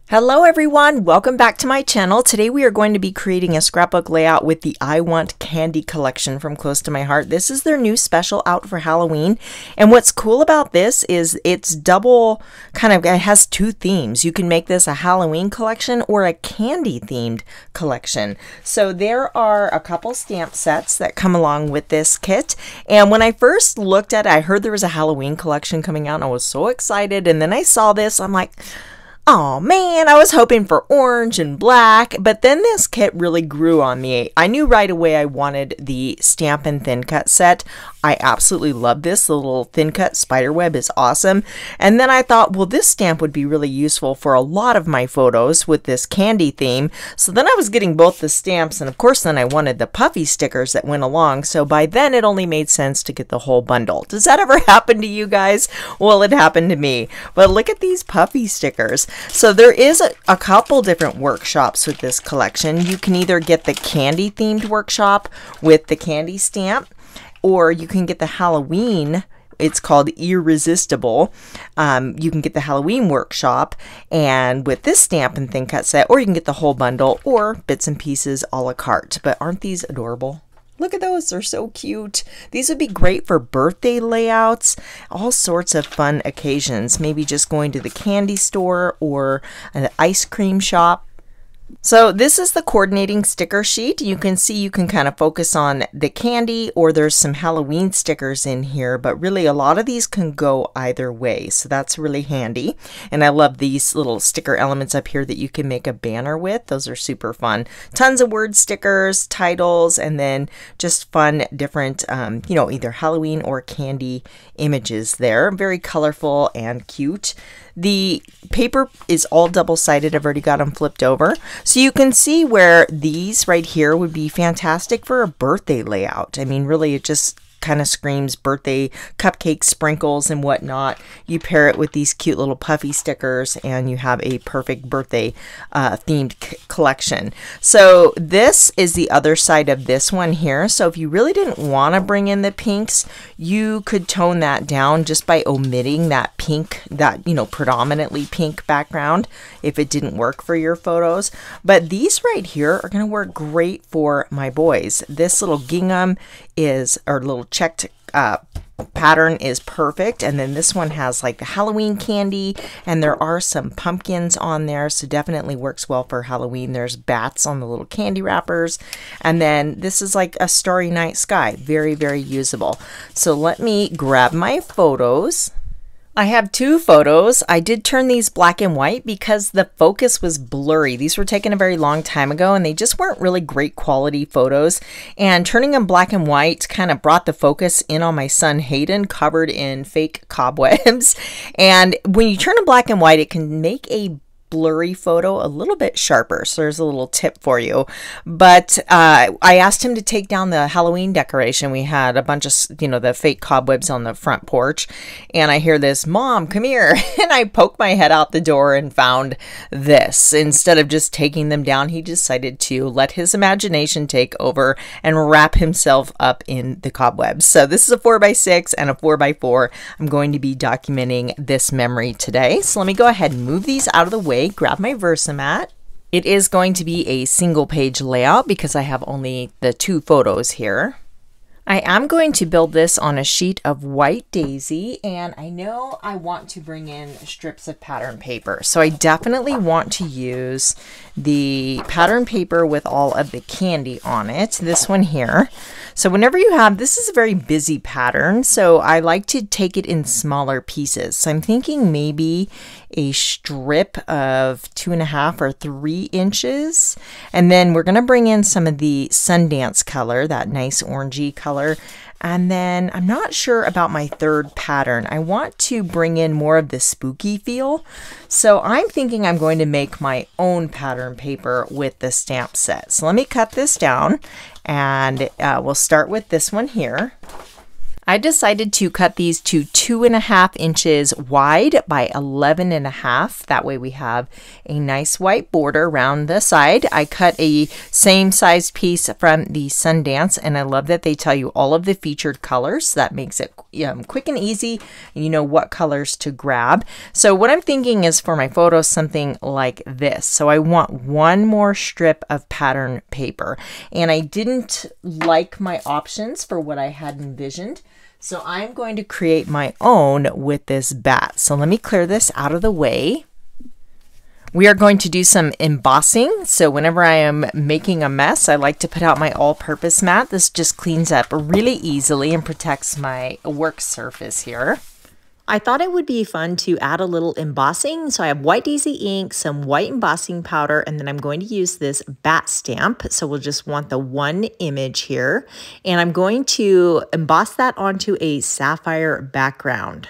Hello everyone, welcome back to my channel. Today we are going to be creating a scrapbook layout with the I Want Candy collection from Close to My Heart. This is their new special out for Halloween. And what's cool about this is it's double, it has two themes. You can make this a Halloween collection or a candy themed collection. So there are a couple stamp sets that come along with this kit. And when I first looked at it, I heard there was a Halloween collection coming out and I was so excited. And then I saw this, I'm like, oh man, I was hoping for orange and black, but then this kit really grew on me. I knew right away I wanted the stamp and thin cut set. I absolutely love this. The little thin cut spider web is awesome. And then I thought, well, this stamp would be really useful for a lot of my photos with this candy theme. So then I was getting both the stamps and of course then I wanted the puffy stickers that went along. So by then it only made sense to get the whole bundle. Does that ever happen to you guys? Well, it happened to me. But look at these puffy stickers. So there is a couple different workshops with this collection. You can either get the candy themed workshop with the candy stamp, or you can get the Halloween. It's called Eerie-sistible. You can get the Halloween workshop and with this stamp and thin cut set, or you can get the whole bundle or bits and pieces a la carte. But aren't these adorable? Look at those, they're so cute. These would be great for birthday layouts, all sorts of fun occasions. Maybe just going to the candy store or an ice cream shop. So this is the coordinating sticker sheet. You can see you can kind of focus on the candy, or there's some Halloween stickers in here, but really a lot of these can go either way. So that's really handy. And I love these little sticker elements up here that you can make a banner with. Those are super fun. Tons of word stickers, titles, and then just fun different, either Halloween or candy images there. Very colorful and cute. The paper is all double-sided. I've already got them flipped over. So you can see where these right here would be fantastic for a birthday layout. I mean, really, it just kind of screams birthday cupcake sprinkles and whatnot. You pair it with these cute little puffy stickers and you have a perfect birthday themed collection. So this is the other side of this one here. So if you really didn't want to bring in the pinks, you could tone that down just by omitting that pink, that predominantly pink background if it didn't work for your photos. But these right here are going to work great for my boys. This little gingham is, or little checked pattern is perfect. And then this one has like the Halloween candy, and there are some pumpkins on there, so definitely works well for Halloween. There's bats on the little candy wrappers, and then this is like a starry night sky. Very, very usable. So let me grab my photos. I have two photos. I did turn these black and white because the focus was blurry. These were taken a very long time ago and they just weren't really great quality photos. And turning them black and white kind of brought the focus in on my son Hayden, covered in fake cobwebs. And when you turn them black and white, it can make a blurry photo a little bit sharper. So there's a little tip for you. But I asked him to take down the Halloween decoration. We had a bunch of, the fake cobwebs on the front porch. And I hear this, "Mom, come here." And I poked my head out the door and found this. Instead of just taking them down, he decided to let his imagination take over and wrap himself up in the cobwebs. So this is a 4x6 and a 4x4. I'm going to be documenting this memory today. So let me go ahead and move these out of the way. Grab my Versamat. It is going to be a single page layout because I have only the two photos here. I am going to build this on a sheet of white daisy, and I know I want to bring in strips of pattern paper. So I definitely want to use the pattern paper with all of the candy on it, this one here. So whenever you have, this is a very busy pattern, so I like to take it in smaller pieces. So I'm thinking maybe a strip of 2.5 or 3 inches. And then we're gonna bring in some of the Sundance color, that nice orangey color. And then I'm not sure about my third pattern. I want to bring in more of the spooky feel. So I'm thinking I'm going to make my own pattern paper with the stamp set. So let me cut this down and we'll start with this one here. I decided to cut these to 2.5 inches wide by 11.5. That way we have a nice white border around the side. I cut a same size piece from the Sundance, and I love that they tell you all of the featured colors. That makes it quick and easy, and you know what colors to grab. So what I'm thinking is for my photo, something like this. So I want one more strip of pattern paper, and I didn't like my options for what I had envisioned. So I'm going to create my own with this bat. So let me clear this out of the way. We are going to do some embossing. So whenever I am making a mess, I like to put out my all-purpose mat. This just cleans up really easily and protects my work surface here. I thought it would be fun to add a little embossing. So I have white daisy ink, some white embossing powder, and then I'm going to use this bat stamp. So we'll just want the one image here. And I'm going to emboss that onto a sapphire background.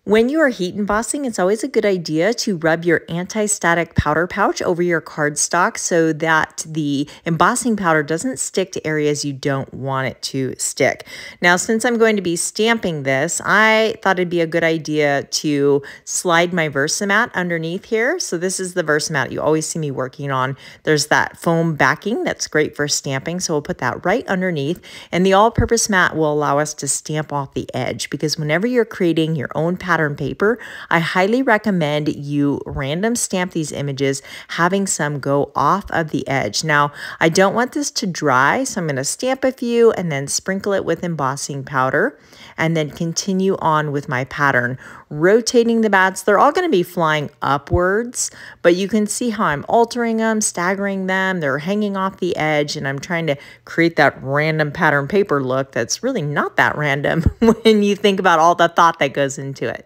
When you are heat embossing, it's always a good idea to rub your anti-static powder pouch over your cardstock so that the embossing powder doesn't stick to areas you don't want it to stick. Now, since I'm going to be stamping this, I thought it'd be a good idea to slide my Versamat underneath here. So this is the Versamat you always see me working on. There's that foam backing that's great for stamping, so we'll put that right underneath. And the all-purpose mat will allow us to stamp off the edge, because whenever you're creating your own pattern paper, I highly recommend you random stamp these images, having some go off of the edge. Now, I don't want this to dry, so I'm going to stamp a few and then sprinkle it with embossing powder, and then continue on with my pattern, rotating the bats. They're all going to be flying upwards, but you can see how I'm altering them, staggering them. They're hanging off the edge, and I'm trying to create that random pattern paper look that's really not that random when you think about all the thought that goes into it.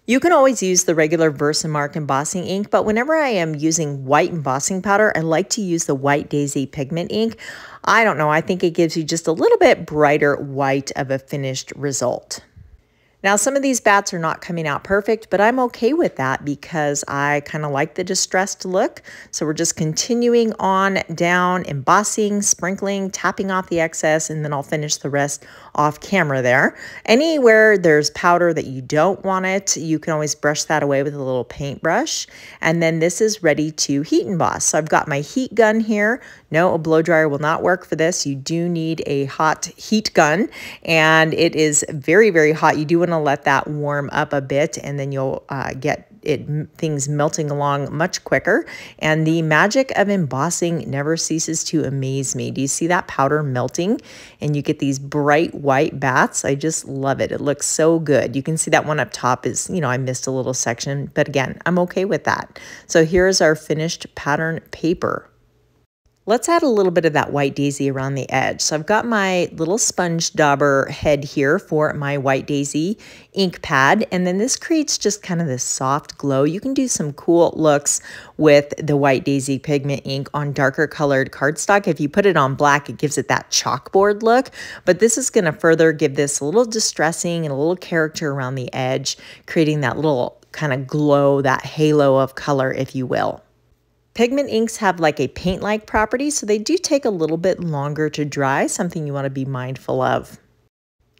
You can always use the regular Versamark embossing ink, but whenever I am using white embossing powder, I like to use the White Daisy pigment ink. I don't know, I think it gives you just a little bit brighter white of a finished result. Now, some of these bats are not coming out perfect, but I'm okay with that because I kind of like the distressed look. So we're just continuing on down, embossing, sprinkling, tapping off the excess, and then I'll finish the rest off camera there. Anywhere there's powder that you don't want it, you can always brush that away with a little paintbrush. And then this is ready to heat emboss. So I've got my heat gun here. No, a blow dryer will not work for this. You do need a hot heat gun, and it is very, very hot. You do want to let that warm up a bit, and then you'll get things melting along much quicker. And the magic of embossing never ceases to amaze me. Do you see that powder melting? And you get these bright white bats. I just love it. It looks so good. You can see that one up top is, you know, I missed a little section, but again, I'm okay with that. So here's our finished pattern paper. Let's add a little bit of that white daisy around the edge. So I've got my little sponge dauber head here for my white daisy ink pad. And then this creates just kind of this soft glow. You can do some cool looks with the white daisy pigment ink on darker colored cardstock. If you put it on black, it gives it that chalkboard look. But this is going to further give this a little distressing and a little character around the edge, creating that little kind of glow, that halo of color, if you will. Pigment inks have like a paint-like property, so they do take a little bit longer to dry, something you want to be mindful of.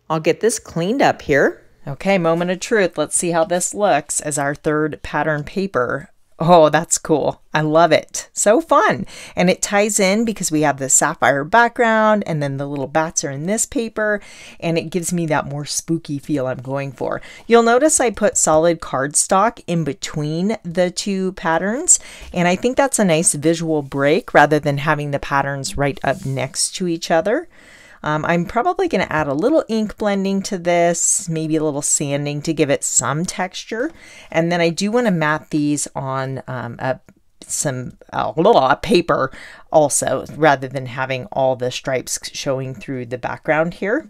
I'll get this cleaned up here. Okay, moment of truth. Let's see how this looks as our third pattern paper. Oh, that's cool. I love it. So fun. And it ties in because we have the sapphire background, and then the little bats are in this paper, and it gives me that more spooky feel I'm going for. You'll notice I put solid cardstock in between the two patterns, and I think that's a nice visual break rather than having the patterns right up next to each other. I'm probably going to add a little ink blending to this, maybe a little sanding to give it some texture. And then I do want to mat these on a paper also, rather than having all the stripes showing through the background here.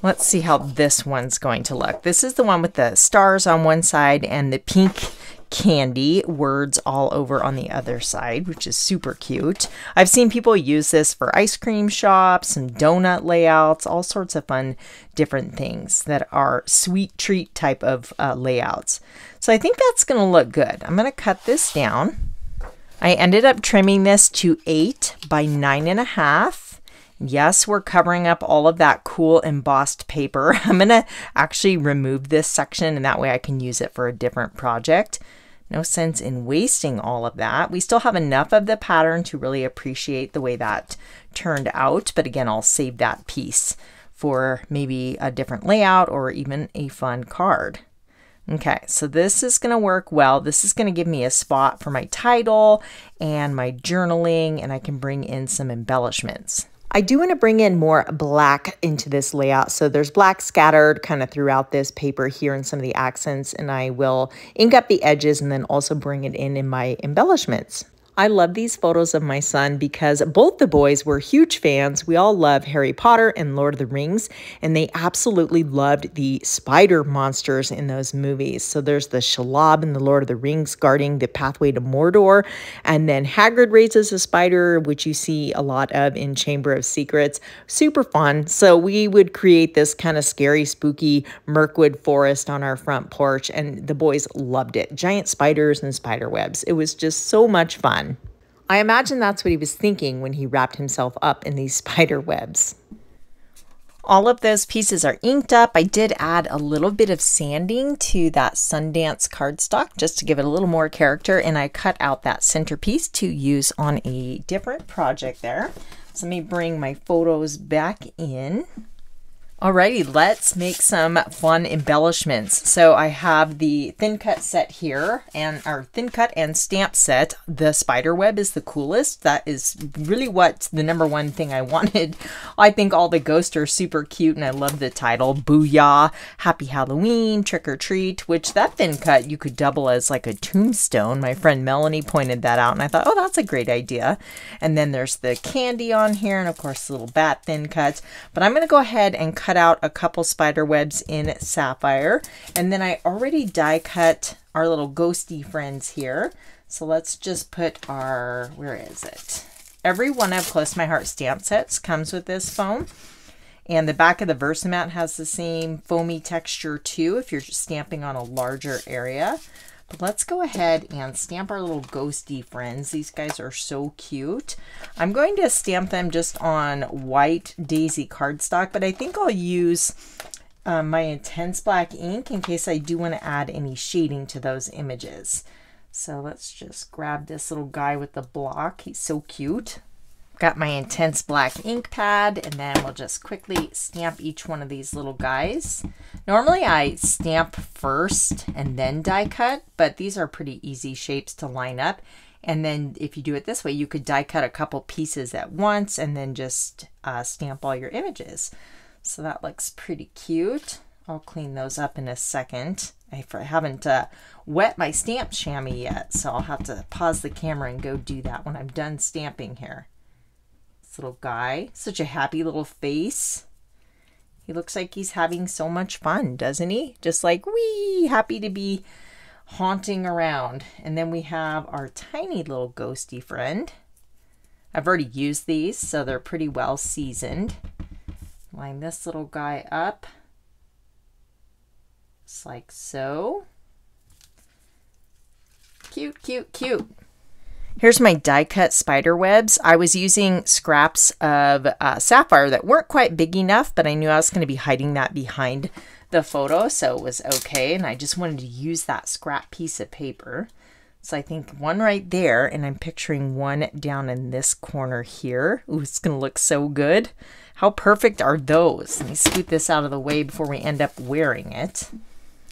Let's see how this one's going to look. This is the one with the stars on one side and the pink candy words all over on the other side, which is super cute. I've seen people use this for ice cream shops, some donut layouts, all sorts of fun different things that are sweet treat type of layouts. So I think that's going to look good. I'm going to cut this down. I ended up trimming this to 8 by 9.5. Yes, we're covering up all of that cool embossed paper. I'm going to actually remove this section, and that way I can use it for a different project. No sense in wasting all of that. We still have enough of the pattern to really appreciate the way that turned out. But again, I'll save that piece for maybe a different layout or even a fun card. Okay, so this is going to work well. This is going to give me a spot for my title and my journaling, and I can bring in some embellishments. I do want to bring in more black into this layout. So there's black scattered kind of throughout this paper here in some of the accents, and I will ink up the edges and then also bring it in my embellishments. I love these photos of my son because both the boys were huge fans. We all love Harry Potter and Lord of the Rings, and they absolutely loved the spider monsters in those movies. So there's the Shelob in the Lord of the Rings guarding the pathway to Mordor, and then Hagrid raises a spider, which you see a lot of in Chamber of Secrets. Super fun. So we would create this kind of scary, spooky Mirkwood forest on our front porch, and the boys loved it. Giant spiders and spider webs. It was just so much fun. I imagine that's what he was thinking when he wrapped himself up in these spider webs. All of those pieces are inked up. I did add a little bit of sanding to that Sundance cardstock just to give it a little more character, and I cut out that centerpiece to use on a different project there. So let me bring my photos back in. Alrighty, let's make some fun embellishments. So I have the thin cut set here, and our thin cut and stamp set. The spider web is the coolest. That is really what the #1 thing I wanted. I think all the ghosts are super cute, and I love the title, Booyah, Happy Halloween, Trick or Treat, which that thin cut you could double as like a tombstone. My friend Melanie pointed that out, and I thought, oh, that's a great idea. And then there's the candy on here, and of course the little bat thin cuts. But I'm going to go ahead and cut out a couple spider webs in sapphire, and then I already die cut our little ghosty friends here. So let's just put our, where is it? Every one of Close to My Heart stamp sets comes with this foam, and the back of the Versamat has the same foamy texture too if you're just stamping on a larger area. But let's go ahead and stamp our little ghosty friends. These guys are so cute. I'm going to stamp them just on white daisy cardstock, but I think I'll use my intense black ink in case I do want to add any shading to those images. So let's just grab this little guy with the block. He's so cute. Got my intense black ink pad, and then we'll just quickly stamp each one of these little guys. Normally I stamp first and then die cut, but these are pretty easy shapes to line up. And then if you do it this way, you could die cut a couple pieces at once and then just stamp all your images. So that looks pretty cute. I'll clean those up in a second. I haven't wet my stamp chamois yet, so I'll have to pause the camera and go do that when I'm done stamping here. Little guy, such a happy little face. He looks like he's having so much fun, doesn't he? Just like, wee, happy to be haunting around. And then we have our tiny little ghosty friend. I've already used these, so they're pretty well seasoned. Line this little guy up just like so. Cute, cute, cute. Here's my die cut spider webs. I was using scraps of sapphire that weren't quite big enough, but I knew I was going to be hiding that behind the photo, so it was okay. And I just wanted to use that scrap piece of paper. So I think one right there, and I'm picturing one down in this corner here. Ooh, it's going to look so good. How perfect are those? Let me scoot this out of the way before we end up wearing it.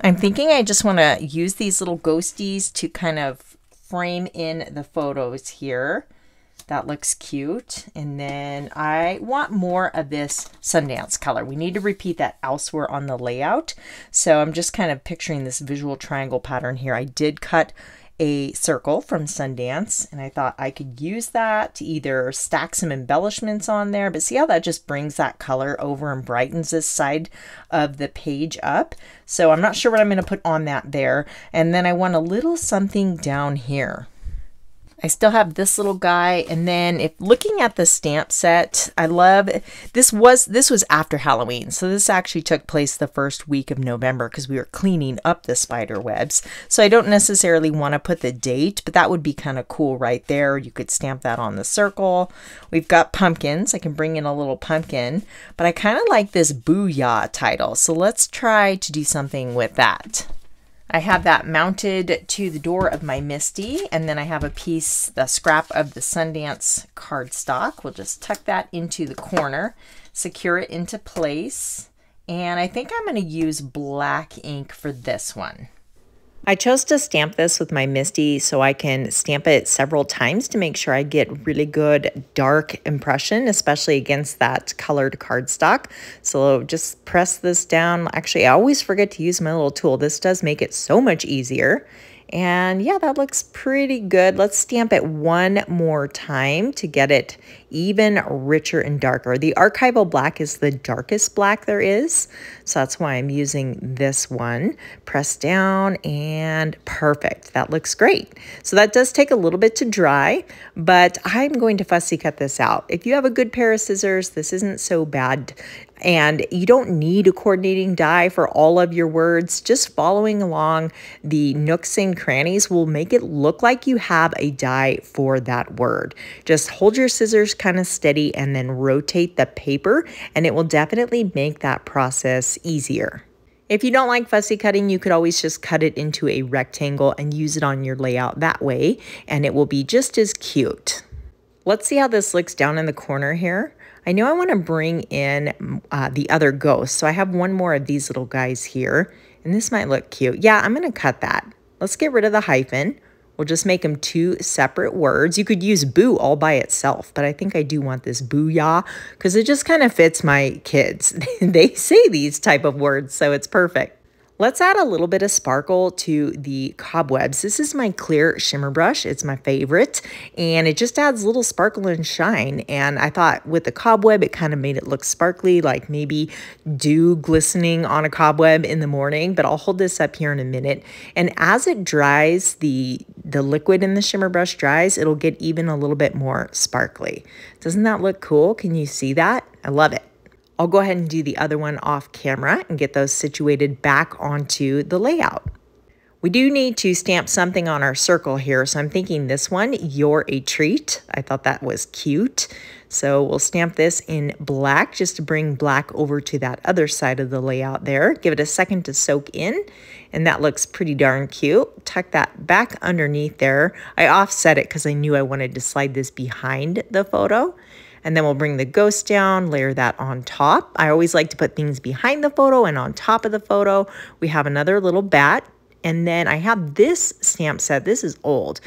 I'm thinking I just want to use these little ghosties to kind of frame in the photos here. That looks cute. And then I want more of this Sundance color. We need to repeat that elsewhere on the layout. So I'm just kind of picturing this visual triangle pattern here. I did cut a circle from Sundance, and I thought I could use that to either stack some embellishments on there, but see how that just brings that color over and brightens this side of the page up. So I'm not sure what I'm going to put on that there. And then I want a little something down here. I still have this little guy, and then if looking at the stamp set, I love this was after Halloween, so this actually took place the first week of November because we were cleaning up the spider webs. So I don't necessarily want to put the date, but that would be kind of cool right there. You could stamp that on the circle. We've got pumpkins. I can bring in a little pumpkin, but I kind of like this Booyah title, so let's try to do something with that. I have that mounted to the door of my Misty, and then I have a piece, the scrap of the Sundance cardstock. We'll just tuck that into the corner, secure it into place, and I think I'm going to use black ink for this one. I chose to stamp this with my Misty so I can stamp it several times to make sure I get really good dark impression, especially against that colored cardstock. So just press this down. Actually, I always forget to use my little tool. This does make it so much easier. And yeah, that looks pretty good. Let's stamp it one more time to get it even richer and darker. The Archival black is the darkest black there is, so that's why I'm using this one. Press down and perfect. That looks great. So that does take a little bit to dry, but I'm going to fussy cut this out. If you have a good pair of scissors, this isn't so bad. And you don't need a coordinating die for all of your words. Just following along the nooks and crannies will make it look like you have a die for that word. Just hold your scissors kind of steady and then rotate the paper, and it will definitely make that process easier. If you don't like fussy cutting, you could always just cut it into a rectangle and use it on your layout that way, and it will be just as cute. Let's see how this looks down in the corner here. I know I want to bring in the other ghost, so I have one more of these little guys here, and this might look cute. Yeah, I'm going to cut that. Let's get rid of the hyphen. We'll just make them two separate words. You could use boo all by itself, but I think I do want this Booyah because it just kind of fits my kids. They say these type of words, so it's perfect. Let's add a little bit of sparkle to the cobwebs. This is my clear shimmer brush. It's my favorite, and it just adds a little sparkle and shine. And I thought with the cobweb, it kind of made it look sparkly, like maybe dew glistening on a cobweb in the morning, but I'll hold this up here in a minute. And as it dries, the liquid in the shimmer brush dries, it'll get even a little bit more sparkly. Doesn't that look cool? Can you see that? I love it. I'll go ahead and do the other one off camera and get those situated back onto the layout. We do need to stamp something on our circle here, so I'm thinking this one, You're a Treat. I thought that was cute. So we'll stamp this in black just to bring black over to that other side of the layout there. Give it a second to soak in, and that looks pretty darn cute. Tuck that back underneath there. I offset it because I knew I wanted to slide this behind the photo. And then we'll bring the ghost down, layer that on top. I always like to put things behind the photo and on top of the photo. We have another little bat. And then I have this stamp set. This is old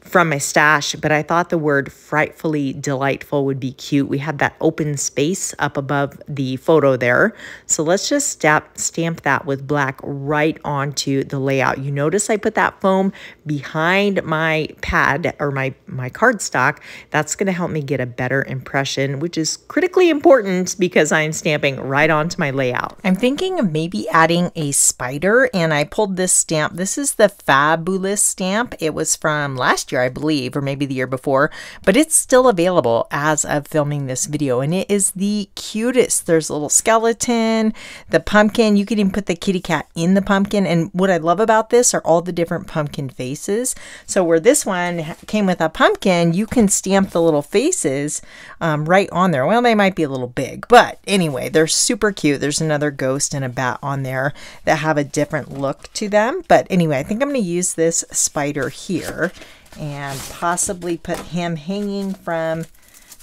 from my stash, but I thought the word frightfully delightful would be cute. We have that open space up above the photo there. So let's just stamp that with black right onto the layout. You notice I put that foam behind my pad or my cardstock. That's going to help me get a better impression, which is critically important because I'm stamping right onto my layout. I'm thinking of maybe adding a spider, and I pulled this stamp. This is the Fabulous stamp. It was from last year, I believe, or maybe the year before, but it's still available as of filming this video, and it is the cutest. There's a little skeleton, the pumpkin. You could even put the kitty cat in the pumpkin, and what I love about this are all the different pumpkin faces. So where this one came with a pumpkin, you can stamp the little faces right on there. Well, they might be a little big, but anyway, they're super cute. There's another ghost and a bat on there that have a different look to them, but anyway, I think I'm going to use this spider here and possibly put him hanging from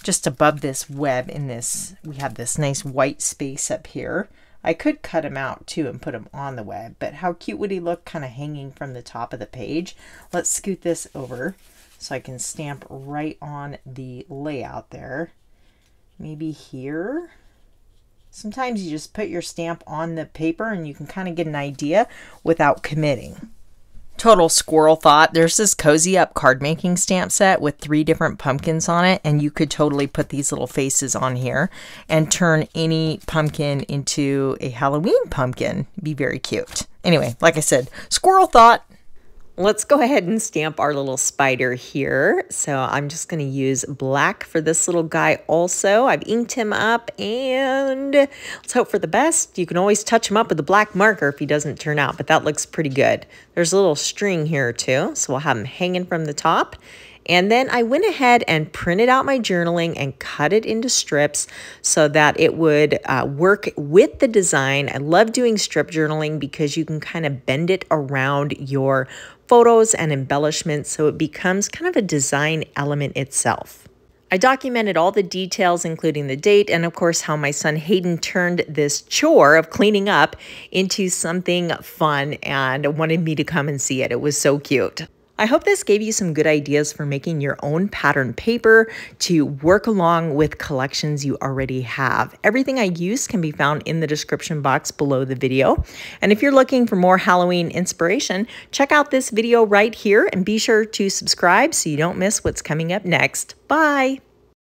just above this web in this. We have this nice white space up here. I could cut him out too and put him on the web, but how cute would he look kind of hanging from the top of the page? Let's scoot this over so I can stamp right on the layout there. Maybe here. Sometimes you just put your stamp on the paper and you can kind of get an idea without committing. Total squirrel thought. There's this Cozy Up card making stamp set with 3 different pumpkins on it, and you could totally put these little faces on here and turn any pumpkin into a Halloween pumpkin. It'd be very cute. Anyway, like I said, squirrel thought. Let's go ahead and stamp our little spider here. So I'm just going to use black for this little guy also. I've inked him up and let's hope for the best. You can always touch him up with a black marker if he doesn't turn out, but that looks pretty good. There's a little string here too, so we'll have him hanging from the top. And then I went ahead and printed out my journaling and cut it into strips so that it would work with the design. I love doing strip journaling because you can kind of bend it around your photos and embellishments so it becomes kind of a design element itself. I documented all the details, including the date, and of course how my son Hayden turned this chore of cleaning up into something fun and wanted me to come and see it. It was so cute. I hope this gave you some good ideas for making your own pattern paper to work along with collections you already have. Everything I use can be found in the description box below the video. And if you're looking for more Halloween inspiration, check out this video right here and be sure to subscribe so you don't miss what's coming up next. Bye!